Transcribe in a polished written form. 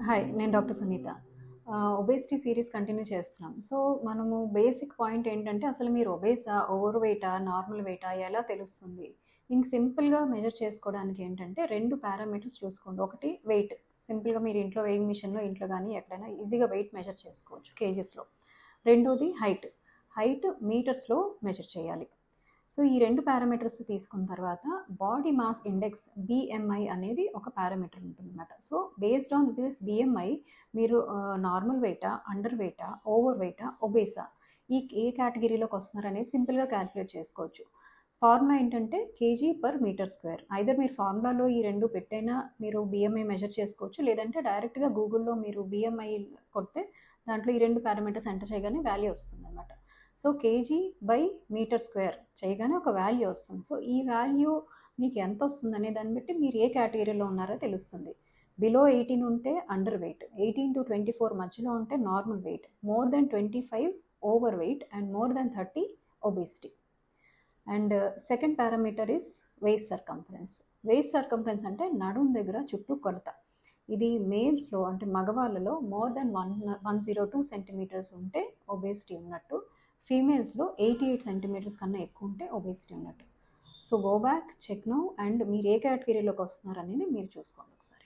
Hi. నేను doctor Sunitha. Obesity series continue చేస్తున్నాం. So, మనము బేసిక్ పాయింట్ ఏంటంటే, అసలు మీరు ఒబేసా, ఓవర్ వెయిటా, నార్మల్ వెయిటా ఎలా తెలుస్తుంది? ఇంక సింపుల్‌గా మెజర్ చేసుకోవడానికి ఏంటంటే, 2 పారామీటర్స్ చూసుకోండి. ఒకటి వెయిట్. సింపుల్‌గా మీరు ఇంట్లో వెయింగ్ మిషన్‌లో ఇంట్లో గానీ, ఎక్కడైనా ఈజీగా వెయిట్ మెజర్ చేసుకోవచ్చు కేజీస్‌లో. రెండోది హైట్. హైట్ మీటర్స్‌లో మెజర్ చేయాలి. సో, ఈ 2 పారామీటర్స్ తీసుకున్న తర్వాత బాడీ మాస్ ఇండెక్స్ బీఎంఐ అనేది ఒక పారామీటర్ ఉంటుందన్నమాట. So, based on this BMI మీరు నార్మల్ వెయిటా, అండర్ వెయిటా, ఓవర్ వెయిటా, ఒబేసా ఏ కేటగిరీలోకి వస్తున్నారనేది సింపుల్‌గా క్యాలిక్యులేట్ చేసుకోవచ్చు. ఫార్ములా ఏంటంటే kg per metre square. Either మీరు ఫార్ములాలో ఈ 2 పెట్టైనా మీరు బీఎంఐ మెజర్ చేసుకోవచ్చు. లేదంటే డైరెక్ట్‌గా గూగుల్‌లో మీరు బీఎంఐ కొడితే దాంట్లో ఈ 2 పారామీటర్స్ ఎంటర్ చేయగానే వాల్యూ వస్తుందన్నమాట. So kg by metre square చేయగానే ఒక వాల్యూ వస్తుంది. సో ఈ వాల్యూ మీకు ఎంత వస్తుంది అనే దాన్ని బట్టి మీరు ఏ కేటగిరీలో ఉన్నారో తెలుస్తుంది. బిలో 18 ఉంటే అండర్ వెయిట్, 18 to 24 మధ్యలో ఉంటే normal weight, more than 25 over weight and more than 30 obesity. And second parameter is waist circumference. Waist circumference అంటే నడుం దగ్గర చుట్టూ కొలత. ఇది మేల్స్లో అంటే మగవాళ్ళలో మోర్ దెన్ 102 సెంటీమీటర్స్ ఉంటే ఒబేసిటీ ఉన్నట్టు, ఫీమేల్స్లో 88 సెంటీమీటర్స్ కన్నా ఎక్కువ ఉంటే ఒబేసిటీ ఉన్నట్టు. So go back, check now and మీరు ఏ కేటగిరీలోకి వస్తున్నారు అనేది మీరు చూసుకోండి ఒకసారి.